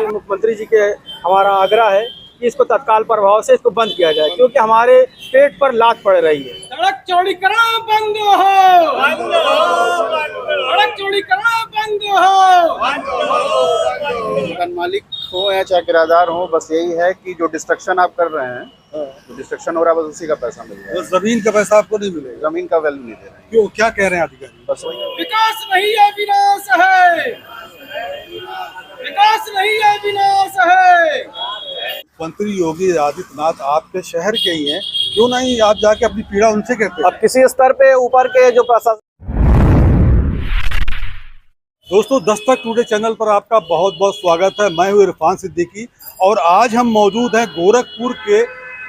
मुख्यमंत्री जी के हमारा आग्रह है कि इसको तत्काल प्रभाव से इसको बंद किया जाए, क्योंकि हमारे पेट पर लात पड़ रही है। सड़क चौड़ीकरण बंद हो, सड़क चौड़ीकरण बंद हो। दुकान मालिक हो या चाहे किराएदार हो, बस यही है कि जो डिस्ट्रक्शन आप कर रहे हैं, जो डिस्ट्रक्शन हो रहा है, बस उसी का पैसा मिल रहा है। तो जमीन का पैसा आपको नहीं मिलेगा? जमीन का वैल्यू नहीं दे रहे हैं। क्यों, क्या कह रहे हैं अधिकारी? बस वही है। विकास नहीं है विनाश है, विकास नहीं है विनाश है। मंत्री योगी आदित्यनाथ आपके शहर के ही हैं, क्यों नहीं आप जाके अपनी पीड़ा उनसे कहते हैं? अब किसी स्तर पे ऊपर के जो प्रशासन। दोस्तों, दस्तक टुडे चैनल पर आपका बहुत बहुत स्वागत है। मैं हूँ इरफान सिद्दीकी और आज हम मौजूद हैं गोरखपुर के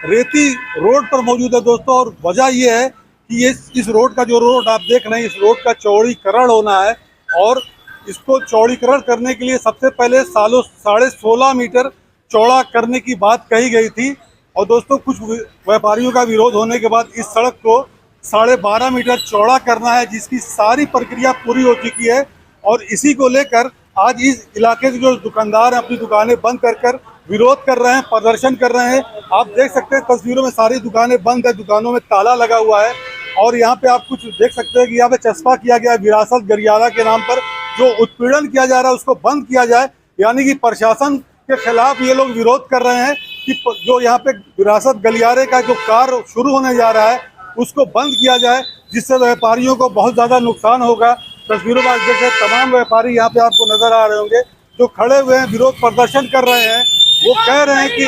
रेती रोड पर मौजूद है दोस्तों। और वजह ये है कि इस रोड का जो रोड आप देख रहे हैं, इस रोड का चौड़ीकरण होना है और इसको चौड़ीकरण करने के लिए सबसे पहले सालों 16.5 मीटर चौड़ा करने की बात कही गई थी। और दोस्तों, कुछ व्यापारियों का विरोध होने के बाद इस सड़क को 12.5 मीटर चौड़ा करना है, जिसकी सारी प्रक्रिया पूरी हो चुकी है। और इसी को लेकर आज इस इलाके के जो दुकानदार हैं अपनी दुकानें बंद कर विरोध कर रहे हैं, प्रदर्शन कर रहे हैं। आप देख सकते हैं तस्वीरों में सारी दुकानें बंद है, दुकानों में ताला लगा हुआ है। और यहाँ पे आप कुछ देख सकते हैं कि यहाँ पे चस्पा किया गया है विरासत गलियारा के नाम पर। जो उत्पीड़न किया जा रहा है उसको बंद किया जाए, यानी कि प्रशासन के खिलाफ ये लोग विरोध कर रहे हैं कि जो यहाँ पे विरासत गलियारे का जो कार्य शुरू होने जा रहा है उसको बंद किया जाए, जिससे व्यापारियों को बहुत ज़्यादा नुकसान होगा। तस्वीरों में आप देखें, तमाम व्यापारी यहाँ पे आपको नजर आ रहे होंगे जो खड़े हुए हैं, विरोध प्रदर्शन कर रहे हैं। वो कह रहे हैं कि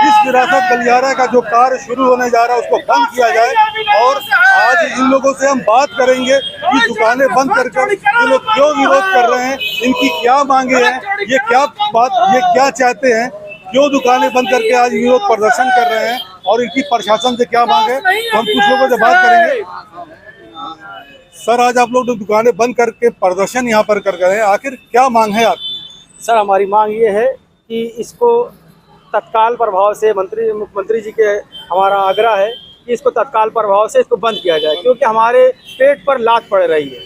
इस विरासत गलियारा का जो कार्य शुरू होने जा रहा है उसको बंद किया जाए। और आज इन लोगों से हम बात करेंगे कि दुकानें बंद करके ये लोग क्यों विरोध कर रहे हैं, इनकी क्या मांगे हैं, ये क्या चाहते हैं, क्यों दुकानें बंद करके आज विरोध प्रदर्शन कर रहे हैं और इनकी प्रशासन से क्या मांग है। तो हम कुछ लोगों से बात करेंगे। सर, आज आप लोग दुकानें बंद करके प्रदर्शन यहाँ पर कर रहे हैं, आखिर क्या मांग है आपकी? सर, हमारी मांग ये है कि इसको तत्काल प्रभाव से मुख्यमंत्री जी के हमारा आग्रह है कि इसको तत्काल प्रभाव से इसको बंद किया जाए, क्योंकि हमारे पेट पर लात पड़ रही है।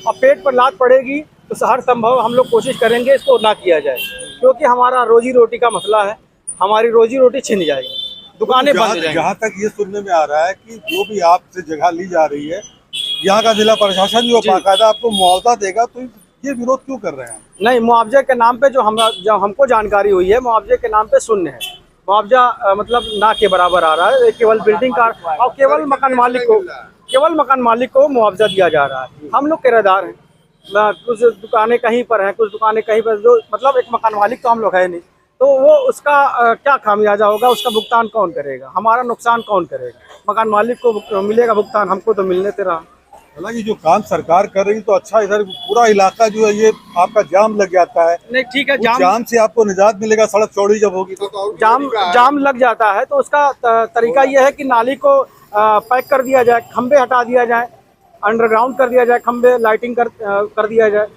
और पेट पर लात पड़ेगी तो हर संभव हम लोग कोशिश करेंगे इसको ना किया जाए, क्योंकि हमारा रोजी रोटी का मसला है। हमारी रोजी रोटी छिन जाएगी, दुकानें बंद हो जाएंगी। जहाँ तक ये सुनने में आ रहा है कि जो भी आपसे जगह ली जा रही है, यहाँ का जिला प्रशासन जो बाकायदा आपको मुआवजा देगा, तो ये विरोध क्यों कर रहे हैं? नहीं, मुआवजे के नाम पे जो हमको जानकारी हुई है, मुआवजे के नाम पे शून्य है। मुआवजा मतलब ना के बराबर आ रहा है। केवल बिल्डिंग का और केवल मकान मालिक को मुआवजा दिया जा रहा है। हम लोग किराएदार हैं, कुछ दुकानें कहीं पर हैं, कुछ दुकानें कहीं पर, जो मतलब एक मकान मालिक तो हम लोग है नहीं। तो वो उसका क्या खामियाजा होगा, उसका भुगतान कौन करेगा, हमारा नुकसान कौन करेगा? मकान मालिक को मिलेगा भुगतान, हमको तो मिलने से रहा। हालांकि जो काम सरकार कर रही तो अच्छा, इधर पूरा इलाका जो है ये आपका जाम लग जाता है। नहीं, ठीक है, जाम से आपको निजात मिलेगा, सड़क चौड़ी जब होगी तो। जाम लग जाता है तो उसका तरीका ये है कि नाली को पैक कर दिया जाए, खंबे हटा दिया जाए, अंडरग्राउंड कर दिया जाए, खंबे लाइटिंग कर दिया जाए,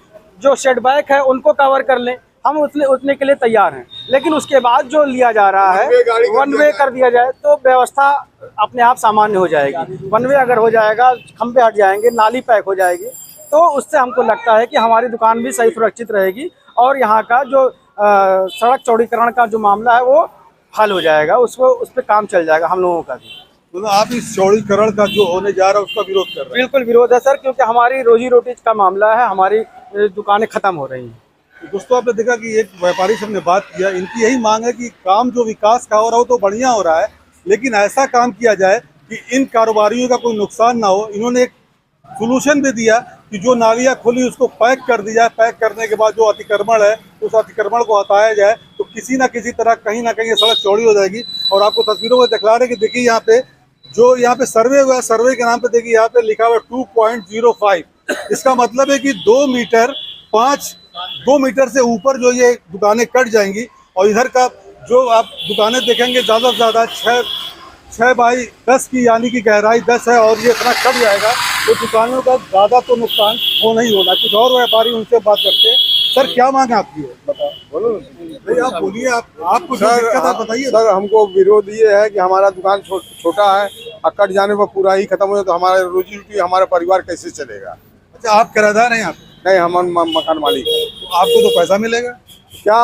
जो सेटबैक है उनको कवर कर लें। हम उतने के लिए तैयार हैं, लेकिन उसके बाद जो लिया जा रहा है वन वे कर दिया जाए तो व्यवस्था अपने आप सामान्य हो जाएगी। वन वे अगर हो जाएगा, खंबे हट जाएंगे, नाली पैक हो जाएगी, तो उससे हमको लगता है कि हमारी दुकान भी सही सुरक्षित रहेगी और यहाँ का जो सड़क चौड़ीकरण का जो मामला है वो हल हो जाएगा। उस पर काम चल जाएगा हम लोगों का भी। तो आप इस चौड़ीकरण का जो होने जा रहा है उसका विरोध कर रहे हैं? बिल्कुल विरोध है सर, क्योंकि हमारी रोजी रोटी का मामला है, हमारी दुकानें खत्म हो रही हैं। दोस्तों, आपने देखा कि एक व्यापारी से हमने बात किया, इनकी यही मांग है कि काम जो विकास का हो रहा हो तो बढ़िया हो रहा है, लेकिन ऐसा काम किया जाए कि इन कारोबारियों का कोई नुकसान ना हो। इन्होंने एक सोल्यूशन भी दिया कि जो नालियाँ खुली उसको पैक कर दी जाए, पैक करने के बाद जो अतिक्रमण है उस अतिक्रमण को हटाया जाए, तो किसी ना किसी तरह कहीं ना कहीं ये सड़क चौड़ी हो जाएगी। और आपको तस्वीरों में दिखला रहे हैं कि देखिए यहाँ पे सर्वे हुआ है, सर्वे के नाम पे देखिए यहाँ पे लिखा हुआ है 2.05। इसका मतलब है कि 2 मीटर से ऊपर जो ये दुकानें कट जाएंगी। और इधर का जो आप दुकानें देखेंगे ज़्यादा से ज़्यादा 6 बाई 10 की, यानी कि गहराई 10 है, और ये इतना कट जाएगा तो दुकानों का ज़्यादा तो नुकसान होना ही होना। कुछ और व्यापारी उनसे बात करते हैं। सर, क्या मांग है आपकी? बताओ, बोलो भाई, आप बोलिए। आपको जो दिक्कत है बताइए। सर, हमको विरोध ये है कि हमारा दुकान छोटा है और कट जाने पर पूरा ही खत्म हो जाए तो हमारा रोजी रोटी, हमारा परिवार कैसे चलेगा? अच्छा, आप किराएदार हैं यहाँ पे? नहीं, हम मकान मालिक हैं। तो आपको तो पैसा मिलेगा। क्या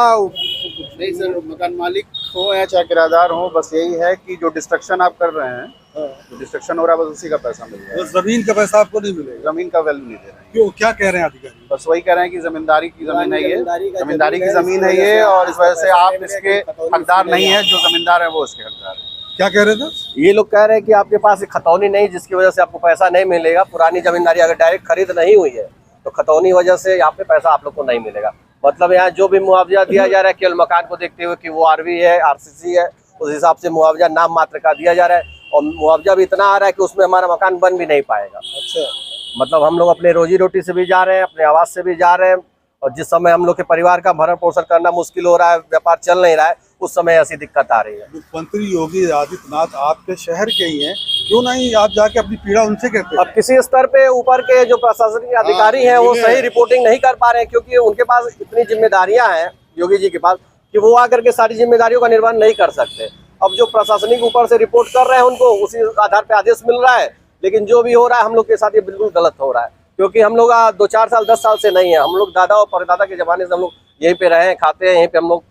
नहीं सर, मकान मालिक हो या चाहे किराएदार हो, बस यही है कि जो डिस्ट्रक्शन आप कर रहे हैं, जो डिस्ट्रक्शन हो रहा है, बस उसी का पैसा मिल तो जाएगा। जमीन का पैसा आपको नहीं मिलेगा। जमीन का वैल्यू नहीं दे रहे हैं। क्यों, क्या कह रहे हैं अधिकारी? बस वही कह रहे हैं कि जमींदारी की जमीन है ये, जमींदारी की जमीन है ये, और इस वजह से आप इसके हकदार नहीं है। जो जमींदार है वो इसके हकदार है। क्या कह रहे थे? ये लोग कह रहे हैं कि आपके पास एक खतौनी नहीं, जिसकी वजह से आपको पैसा नहीं मिलेगा। पुरानी जमींदारी अगर डायरेक्ट खरीद नहीं हुई है तो खतौनी वजह से यहाँ पे पैसा आप लोग को नहीं मिलेगा। मतलब यहाँ जो भी मुआवजा दिया जा रहा है केवल मकान को देखते हुए कि वो आरवी है, आरसीसी है, उस हिसाब से मुआवजा नाम मात्र का दिया जा रहा है। और मुआवजा भी इतना आ रहा है कि उसमें हमारा मकान बन भी नहीं पाएगा। अच्छा, मतलब हम लोग अपने रोजी रोटी से भी जा रहे हैं, अपने आवास से भी जा रहे हैं, और जिस समय हम लोग के परिवार का भरण पोषण करना मुश्किल हो रहा है, व्यापार चल नहीं रहा है, उस समय ऐसी दिक्कत आ रही है। मुख्यमंत्री योगी आदित्यनाथ आपके शहर के ही हैं, क्यों नहीं आप जाके अपनी पीड़ा उनसे कहते हैं? अब किसी स्तर पे ऊपर के जो प्रशासनिक अधिकारी हैं वो सही रिपोर्टिंग नहीं कर पा रहे हैं, क्योंकि उनके पास इतनी जिम्मेदारियां हैं योगी जी के पास कि वो आकर के सारी जिम्मेदारियों का निर्वहन नहीं कर सकते। अब जो प्रशासनिक ऊपर से रिपोर्ट कर रहे हैं उनको उसी आधार पे आदेश मिल रहा है, लेकिन जो भी हो रहा है हम लोग के साथ ये बिल्कुल गलत हो रहा है। क्योंकि हम लोग 2-4 साल 10 साल से नहीं है, हम लोग दादा और परदादा के जमाने से हम लोग यहीं पे रहे हैं, खाते हैं यहीं पे, हम लोग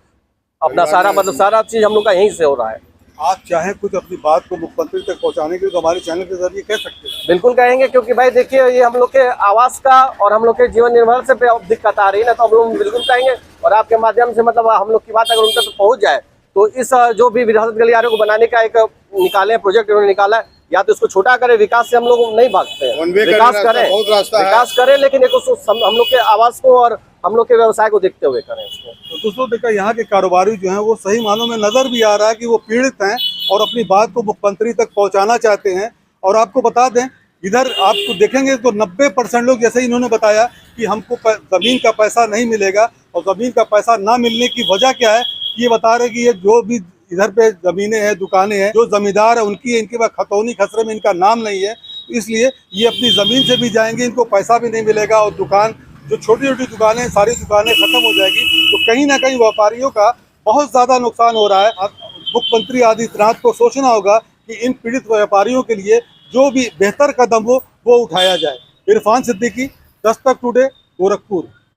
अपना सारा मतलब सारा चीज हम लोग का यहीं से हो रहा है। आप चाहें कुछ अपनी बात को मुख्यमंत्री तक पहुंचाने के लिए तो हमारे चैनल के जरिए कह सकते हैं। बिल्कुल कहेंगे, क्योंकि भाई देखिए ये हम लोग के आवास का और हम लोग के जीवन निर्भर से पे दिक्कत आ रही है ना, तो हम लोग बिल्कुल कहेंगे। और आपके माध्यम से मतलब हम लोग की बात अगर उन तक पहुंच जाए तो इस जो भी विरासत गलियारे को बनाने का एक निकाले प्रोजेक्ट उन्होंने निकाला है, या तो इसको छोटा करें, विकास से हम लोग नहीं भागते हैं, विकास करें, विकास करें, लेकिन एक हम लोग के आवास को और हम लोग के व्यवसाय को देखते हुए करें इसको। तो दोस्तों देखा, यहाँ के कारोबारी जो हैं वो सही मानों में नजर भी आ रहा है कि वो पीड़ित हैं और अपनी बात को मुख्यमंत्री तक पहुँचाना चाहते हैं। और आपको बता दें, इधर आपको देखेंगे तो 90% लोग, जैसे ही इन्होंने बताया कि हमको जमीन का पैसा नहीं मिलेगा, और जमीन का पैसा ना मिलने की वजह क्या है ये बता रहे कि ये जो भी इधर पे जमीनें हैं, दुकानें हैं, जो जमींदार है उनकी है, इनके पास खतौनी खसरे में इनका नाम नहीं है, इसलिए ये अपनी जमीन से भी जाएंगे, इनको पैसा भी नहीं मिलेगा, और दुकान जो छोटी छोटी दुकानें, सारी दुकानें खत्म हो जाएगी। तो कहीं ना कहीं व्यापारियों का बहुत ज्यादा नुकसान हो रहा है। मुख्यमंत्री आदित्यनाथ को सोचना होगा कि इन पीड़ित व्यापारियों के लिए जो भी बेहतर कदम हो वो उठाया जाए। इरफान सिद्दीकी, दस्तक टुडे, गोरखपुर।